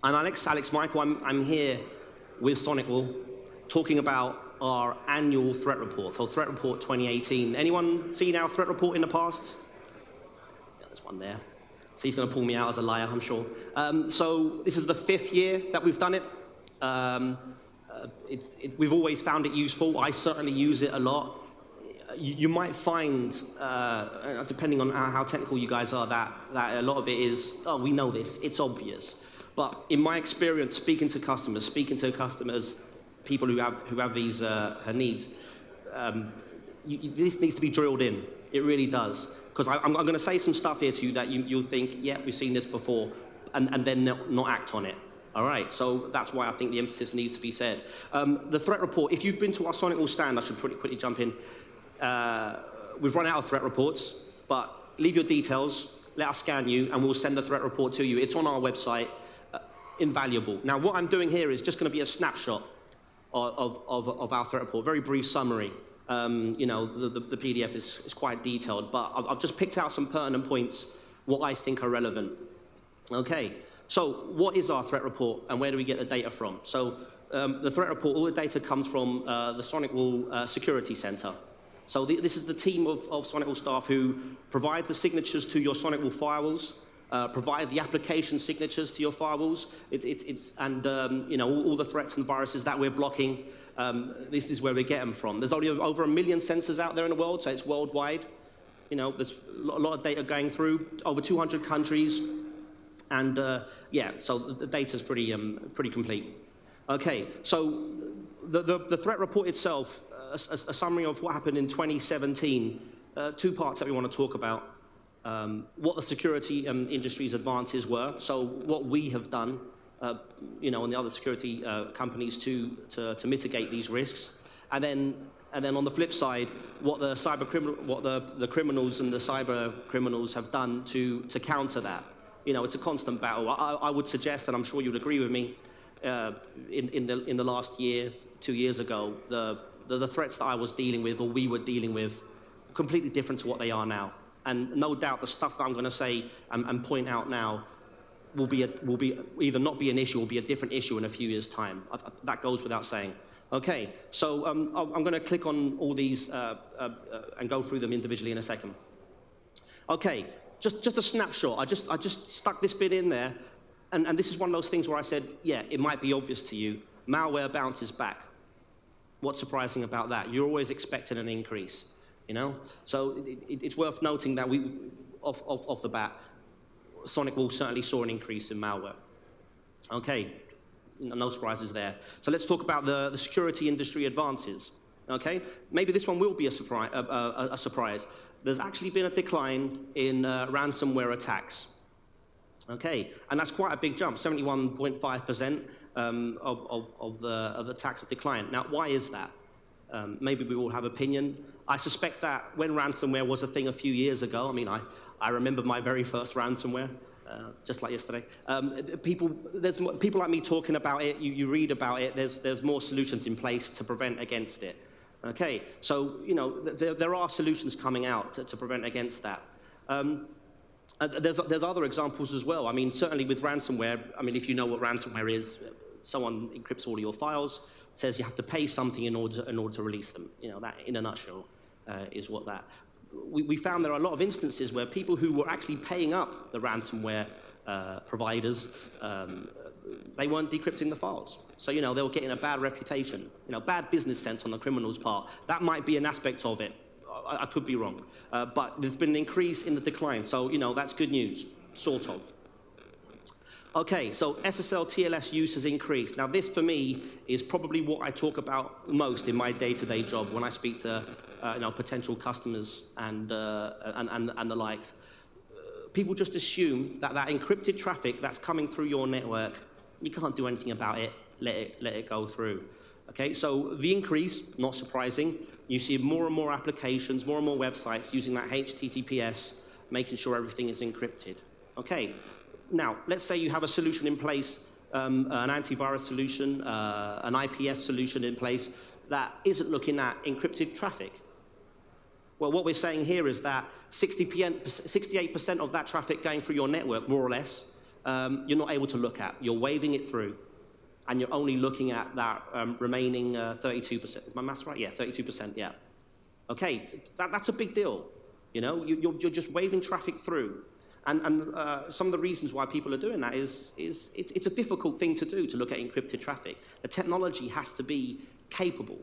I'm Alex Michael. I'm here with SonicWall talking about our annual threat report, so Threat Report 2018. Anyone seen our threat report in the past? Yeah, there's one there. So he's going to pull me out as a liar, I'm sure. So this is the 5th year that we've done it. We've always found it useful. I certainly use it a lot. You might find, depending on how technical you guys are, that a lot of it is, oh, we know this, it's obvious. But in my experience, speaking to customers, people who have these needs, this needs to be drilled in. It really does. Because I'm going to say some stuff here to you that you'll think, yeah, we've seen this before, and then not act on it. All right, so that's why I think the emphasis needs to be said. The threat report, if you've been to our SonicWall stand, I should pretty quickly jump in. We've run out of threat reports, but leave your details, let us scan you, and we'll send the threat report to you. It's on our website, invaluable. Now, what I'm doing here is just going to be a snapshot of our threat report, very brief summary. You know, the PDF is quite detailed, but I've just picked out some pertinent points, what I think are relevant. Okay, so what is our threat report, and where do we get the data from? So the threat report, all the data comes from the SonicWall Security Center. So this is the team of SonicWall staff who provide the signatures to your SonicWall firewalls, provide the application signatures to your firewalls, you know, all the threats and viruses that we're blocking. This is where we get them from. There's only over 1 million sensors out there in the world, so it's worldwide. You know, there's a lot of data going through, over 200 countries, and yeah, so the data's pretty complete. Okay, so the threat report itself, a summary of what happened in 2017. 2 parts that we want to talk about. What the security industry's advances were, so what we have done, you know, and the other security companies to mitigate these risks, and then on the flip side, what the criminals and the cyber criminals have done to counter that. You know, it's a constant battle. I would suggest, and I'm sure you'd agree with me, in the last year, 2 years ago, the threats that I was dealing with, or we were dealing with, completely different to what they are now. And no doubt the stuff that I'm going to say and point out now will either not be an issue or be a different issue in a few years' time. That goes without saying. Okay, so I'm going to click on all these and go through them individually in a second. Okay, just a snapshot. I just stuck this bit in there, and this is one of those things where I said, yeah, it might be obvious to you. Malware bounces back. What's surprising about that? You're always expecting an increase. You know, so it's worth noting that off the bat, SonicWall certainly saw an increase in malware. Okay, no surprises there. So let's talk about the security industry advances. Okay, maybe this one will be a surprise. There's actually been a decline in ransomware attacks. Okay, and that's quite a big jump. 71.5% of the attacks have declined. Now, why is that? Maybe we all have opinion. I suspect that when ransomware was a thing a few years ago, I mean, I remember my very first ransomware, just like yesterday. There's people like me talking about it, you read about it, there's more solutions in place to prevent against it. Okay, so, you know, there are solutions coming out to prevent against that. There's other examples as well. I mean, certainly with ransomware, I mean, if you know what ransomware is, someone encrypts all of your files, says you have to pay something in order to release them. You know, that in a nutshell is what that. We found there are a lot of instances where people who were actually paying up the ransomware providers, they weren't decrypting the files. So, you know, they were getting a bad reputation, you know, bad business sense on the criminal's part. That might be an aspect of it. I could be wrong. But there's been an increase in the decline. So, you know, that's good news, sort of. Okay, so SSL TLS use has increased. Now this, for me, is probably what I talk about most in my day-to-day job when I speak to you know, potential customers and the likes. People just assume that encrypted traffic that's coming through your network, you can't do anything about it, let it go through. Okay, so the increase, not surprising. You see more and more applications, more and more websites using that HTTPS, making sure everything is encrypted. Okay. Now, let's say you have a solution in place, an antivirus solution, an IPS solution in place that isn't looking at encrypted traffic. Well, what we're saying here is that 68% of that traffic going through your network, more or less, you're not able to look at. You're waving it through, and you're only looking at that remaining 32%. Is my maths right? Yeah, 32%, yeah. Okay, that's a big deal. You know, you're just waving traffic through. And some of the reasons why people are doing that is it's a difficult thing to do, to look at encrypted traffic. The technology has to be capable.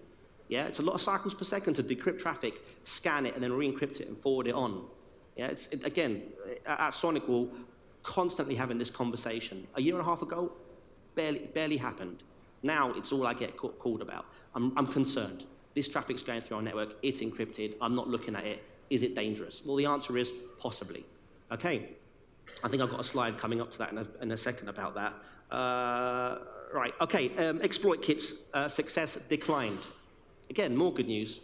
Yeah, it's a lot of cycles per second to decrypt traffic, scan it, and then re-encrypt it and forward it on. Yeah, again, at SonicWall, constantly having this conversation. A year and a half ago, barely happened. Now it's all I get called about. I'm concerned. This traffic's going through our network. It's encrypted. I'm not looking at it. Is it dangerous? Well, the answer is possibly. Okay, I think I've got a slide coming up to that in a second about that. Right, okay, exploit kits success declined. Again, more good news.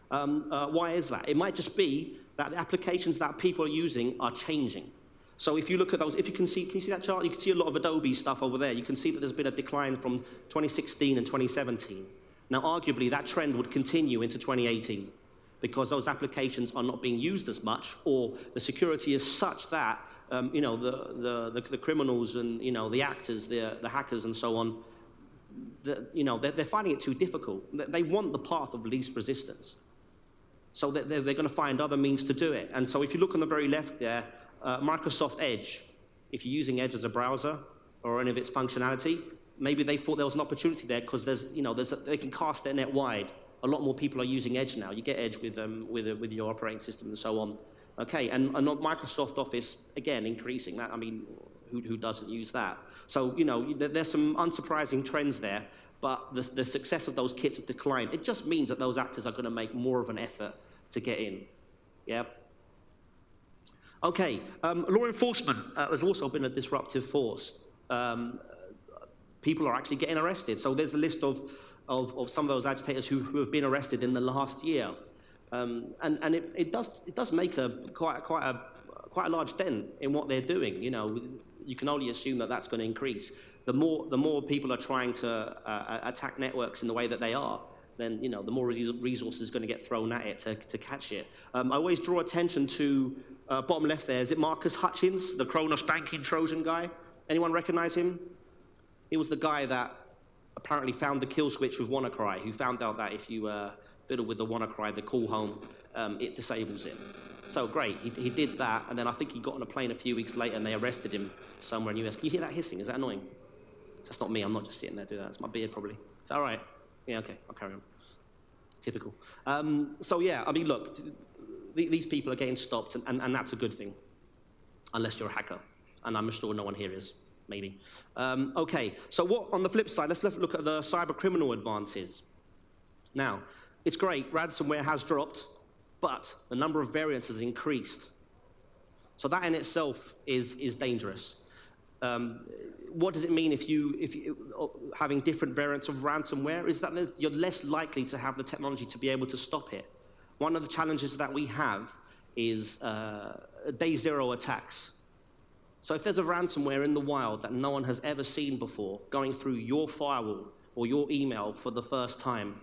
Why is that? It might just be that the applications that people are using are changing. So if you look at those, if you can you see that chart? You can see a lot of Adobe stuff over there. You can see that there's been a decline from 2016 and 2017. Now, arguably, that trend would continue into 2018 because those applications are not being used as much, or the security is such that you know, the criminals and, you know, the actors, the hackers and so on, you know, they're finding it too difficult. They want the path of least resistance. So they're going to find other means to do it. And so if you look on the very left there, Microsoft Edge, if you're using Edge as a browser or any of its functionality, maybe they thought there was an opportunity there because they can cast their net wide. A lot more people are using Edge now. You get Edge with your operating system and so on. Okay, and Microsoft Office, again, increasing that. I mean, who doesn't use that? So, you know, there's some unsurprising trends there, but the success of those kits have declined. It just means that those actors are going to make more of an effort to get in. Yeah. Okay, law enforcement has also been a disruptive force. People are actually getting arrested. So there's a list of some of those agitators who have been arrested in the last year. And it does make quite a large dent in what they're doing. You know, you can only assume that that's going to increase. The more people are trying to attack networks in the way that they are, then, you know, the more resources is going to get thrown at it to catch it. I always draw attention to bottom left there. Is it Marcus Hutchins, the Kronos banking Trojan guy? Anyone recognize him? He was the guy that apparently found the kill switch with WannaCry, who found out that if you fiddle with the WannaCry, the call home, it disables it. So great, he did that, and then I think he got on a plane a few weeks later and they arrested him somewhere in the US. Can you hear that hissing? Is that annoying? That's not me, I'm not just sitting there doing that. It's my beard, probably. Is that all right? Yeah, okay, I'll carry on. Typical. So yeah, I mean, look, these people are getting stopped, and that's a good thing, unless you're a hacker, and I'm sure no one here is, maybe. Okay, so what, on the flip side, let's look at the cyber criminal advances. Now, it's great, ransomware has dropped, but the number of variants has increased. So that in itself is dangerous. What does it mean if you having different variants of ransomware? Is that you're less likely to have the technology to be able to stop it. One of the challenges that we have is day zero attacks. So if there's a ransomware in the wild that no one has ever seen before, going through your firewall or your email for the first time,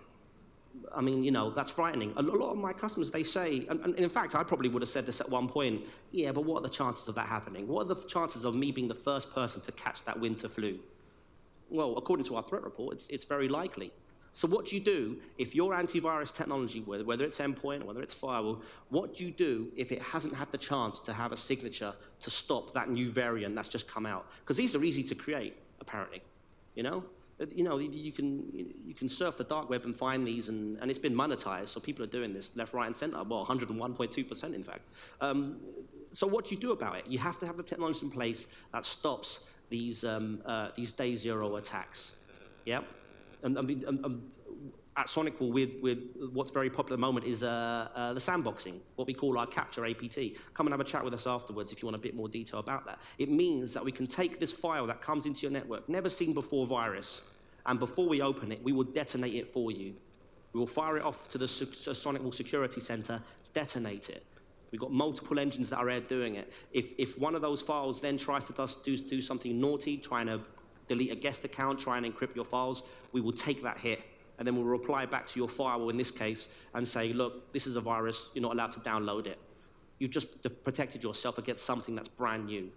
I mean, you know, that's frightening. A lot of my customers, they say, and in fact, I probably would have said this at one point, yeah, but what are the chances of that happening? What are the chances of me being the first person to catch that winter flu? Well, according to our threat report, it's very likely. So what do you do if your antivirus technology, whether it's endpoint or whether it's firewall, what do you do if it hasn't had the chance to have a signature to stop that new variant that's just come out? Because these are easy to create, apparently, you know? You know, you can surf the dark web and find these, and it's been monetized, so people are doing this left, right, and center. Well, 101.2%, in fact. So what do you do about it? You have to have the technology in place that stops these day zero attacks. Yep. And I mean, at SonicWall, what's very popular at the moment is the sandboxing, what we call our capture APT. Come and have a chat with us afterwards if you want a bit more detail about that. It means that we can take this file that comes into your network, never seen before virus, and before we open it, we will detonate it for you. We will fire it off to the SonicWall Security Center, detonate it. We've got multiple engines that are doing it. If one of those files then tries to do something naughty, trying to delete a guest account, try and encrypt your files, we will take that hit, and then we'll reply back to your firewall in this case and say, look, this is a virus, you're not allowed to download it. You've just protected yourself against something that's brand new.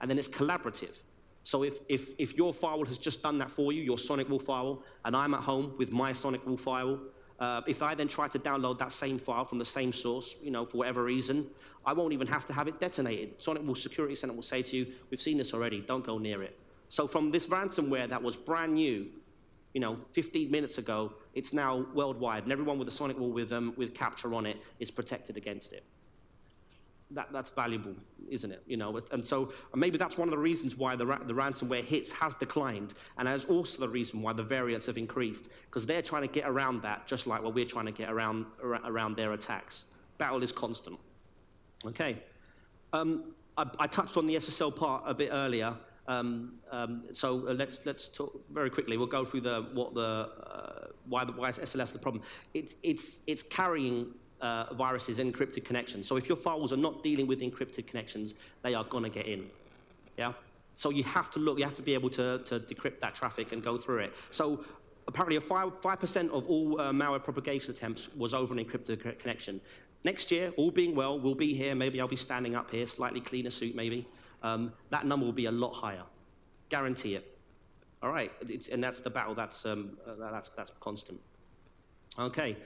And then it's collaborative. So if your firewall has just done that for you, your SonicWall firewall, and I'm at home with my SonicWall firewall, if I then try to download that same file from the same source, for whatever reason, I won't even have to have it detonated. SonicWall Security Center will say to you, we've seen this already, don't go near it. So from this ransomware that was brand new, 15 minutes ago, it's now worldwide, and everyone with a SonicWall with capture on it is protected against it. That's valuable, isn't it? And so maybe that's one of the reasons why the ransomware hits has declined, and that's also the reason why the variants have increased, because they're trying to get around that, just like what we're trying to get around their attacks. Battle is constant. Okay. I touched on the SSL part a bit earlier. So let's talk very quickly. We'll go through why SLS is the problem. It's carrying viruses in encrypted connections. So if your firewalls are not dealing with encrypted connections, they are going to get in. Yeah. So you have to look. You have to be able to decrypt that traffic and go through it. So apparently, 5% of all malware propagation attempts was over an encrypted connection. Next year, all being well, we'll be here. Maybe I'll be standing up here, slightly cleaner suit, maybe. That number will be a lot higher. Guarantee it. All right, and that's the battle. That's constant. Okay.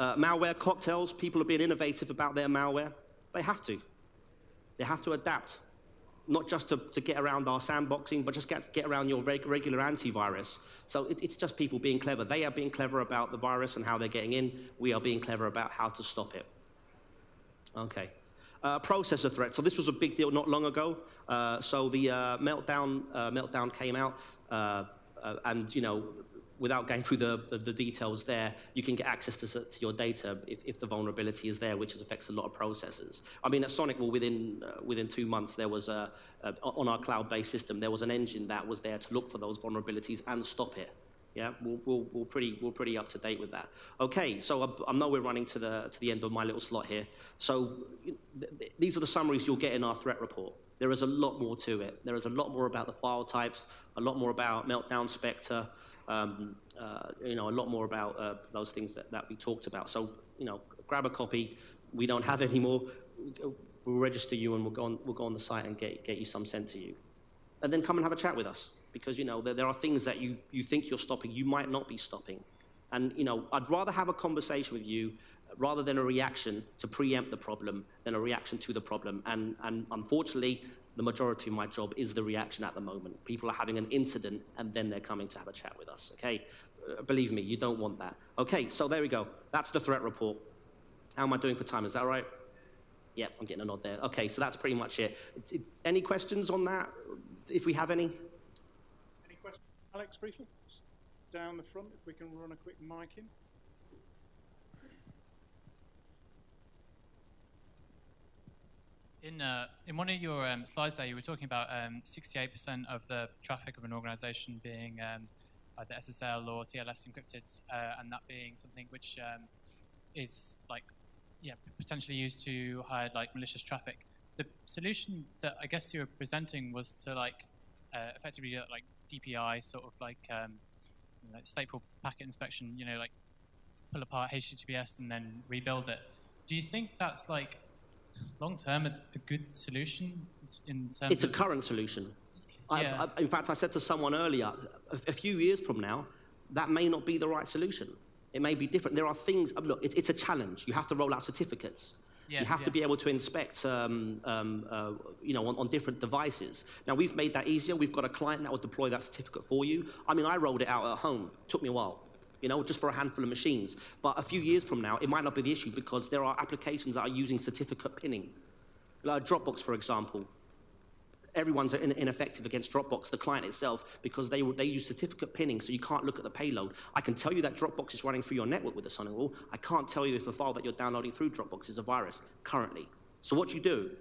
Malware cocktails. People are being innovative about their malware. They have to. They have to adapt, not just to get around our sandboxing, but just get around your regular antivirus. So it's just people being clever. They are being clever about the virus and how they're getting in. We are being clever about how to stop it. Okay. Processor threat. So this was a big deal not long ago. So the meltdown came out, and without going through the details there, you can get access to your data if the vulnerability is there, which affects a lot of processors. I mean, at SonicWall, within 2 months, there was on our cloud-based system, there was an engine that was there to look for those vulnerabilities and stop it. Yeah, we're pretty up to date with that. Okay, so I know we're running to the end of my little slot here. So these are the summaries you'll get in our threat report. There is a lot more to it. There is a lot more about the file types, a lot more about Meltdown Spectre, a lot more about those things that we talked about. So grab a copy. We don't have any more. We'll register you, and we'll go on the site and get you some sent to you, and then come and have a chat with us. Because there are things that you think you're stopping, you might not be stopping. And I'd rather have a conversation with you rather than a reaction to preempt the problem than a reaction to the problem. And unfortunately, the majority of my job is the reaction at the moment. People are having an incident and then they're coming to have a chat with us. Okay, believe me, you don't want that. Okay, so there we go. That's the threat report. How am I doing for time? Is that right? Yeah, I'm getting a nod there. Okay, so that's pretty much it. Any questions on that? If we have any. Alex, briefly, just down the front, if we can run a quick mic in. In one of your slides there, you were talking about 68% of the traffic of an organization being either SSL or TLS encrypted, and that being something which is potentially used to hide malicious traffic. The solution that I guess you were presenting was to effectively do DPI, sort of stateful packet inspection, pull apart HTTPS and then rebuild it. Do you think that's long-term a good solution in terms It's a current solution. Yeah. In fact, I said to someone earlier, a few years from now, that may not be the right solution. It may be different. There are things, look, it's a challenge. You have to roll out certificates. Yeah, you have to be able to inspect, on different devices. Now, we've made that easier. We've got a client that will deploy that certificate for you. I mean, I rolled it out at home. It took me a while, just for a handful of machines. But a few years from now, it might not be the issue because there are applications that are using certificate pinning. Dropbox, for example. Everyone's ineffective against Dropbox, the client itself, because they use certificate pinning, so you can't look at the payload. I can tell you that Dropbox is running through your network with the SonicWall. I can't tell you if the file that you're downloading through Dropbox is a virus currently. So what you do,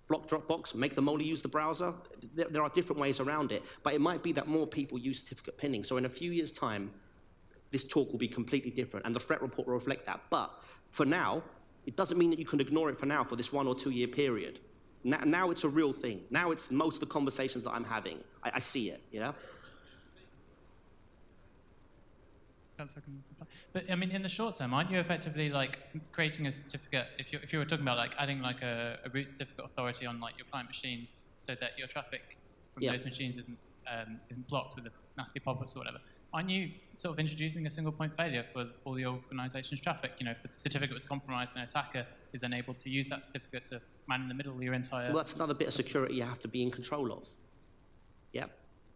block Dropbox, make them only use the browser. There are different ways around it, but it might be that more people use certificate pinning. So in a few years' time, this talk will be completely different, and the threat report will reflect that. But for now, it doesn't mean that you can ignore it for now for this 1 or 2 year period. Now it's a real thing. Now it's most of the conversations that I'm having. I see it, But I mean, in the short term, aren't you effectively creating a certificate? If you were talking about adding a root certificate authority on your client machines, so that your traffic from Yeah. those machines isn't blocked with the nasty pop-ups or whatever. Aren't you sort of introducing a single point failure for all the organization's traffic? You know, if the certificate was compromised, an attacker is then able to use that certificate to man in the middle of your entire... Well, that's another bit of security you have to be in control of. Yeah.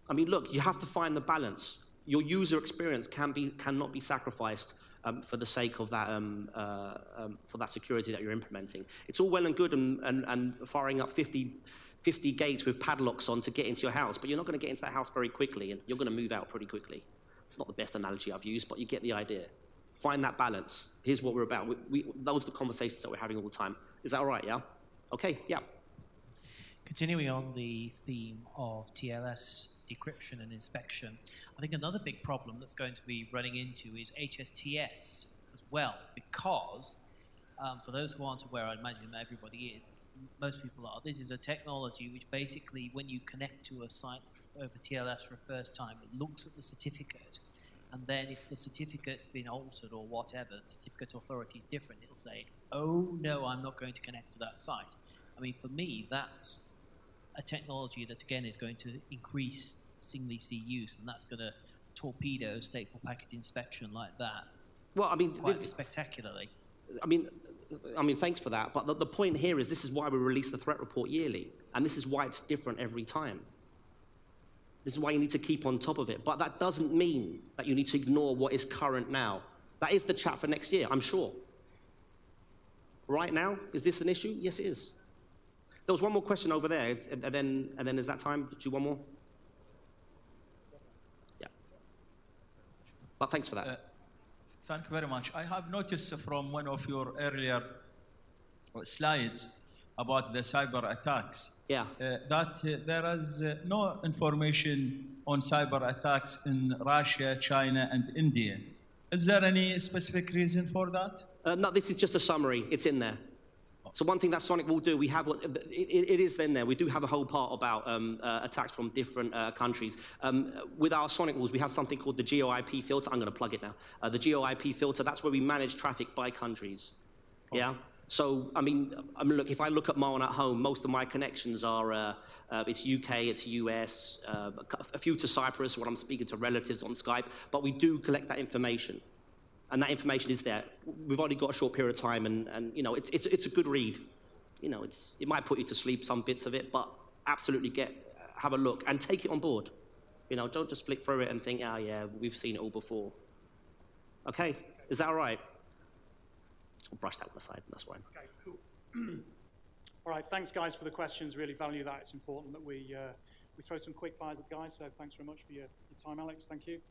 I mean, look, you have to find the balance. Your user experience cannot be sacrificed for the sake of that, for that security that you're implementing. It's all well and good and firing up 50 gates with padlocks on to get into your house, but you're not going to get into that house very quickly, and you're going to move out pretty quickly. It's not the best analogy I've used, but you get the idea. Find that balance. Here's what we're about. Those are the conversations that we're having all the time. Is that all right, yeah? Okay, yeah. Continuing on the theme of TLS decryption and inspection, I think another big problem that's going to be running into is HSTS as well, because for those who aren't aware, I imagine that everybody is, most people are, this is a technology which basically, when you connect to a site over TLS for the first time, it looks at the certificate, and then if the certificate's been altered or whatever, the certificate authority is different, it'll say, oh no, I'm not going to connect to that site. I mean, for me, that's a technology that, again, is going to increase SingLC use, and that's going to torpedo stateful packet inspection like that. Well, I mean, quite spectacularly. I mean, thanks for that. But the point here is this is why we release the threat report yearly, and this is why it's different every time. This is why you need to keep on top of it. But that doesn't mean that you need to ignore what is current now. That is the chat for next year, I'm sure. Right now, is this an issue? Yes, it is. There was one more question over there, and then is that time? Do one more? Yeah. But thanks for that. Thank you very much. I have noticed from one of your earlier slides about the cyber attacks, that there is no information on cyber attacks in Russia, China, and India. Is there any specific reason for that? No, this is just a summary. It's in there. So one thing that SonicWall will do, we have it is in there. We do have a whole part about attacks from different countries. With our SonicWalls, we have something called the GeoIP filter. I'm going to plug it now. The GeoIP filter, that's where we manage traffic by countries. Okay. Yeah. So I mean, look, if I look at mine at home, most of my connections are it's UK, it's US, a few to Cyprus when I'm speaking to relatives on Skype. But we do collect that information. And that information is there. We've only got a short period of time, and you know, it's a good read. You know, it might put you to sleep, some bits of it, but absolutely have a look and take it on board. You know, don't just flick through it and think, oh yeah, we've seen it all before. Okay, is that all right? I'll brush that one aside, that's fine. Okay, cool. All right, thanks guys for the questions. Really value that. It's important that we throw some quick fires at the guys. So thanks very much for your time, Alex. Thank you.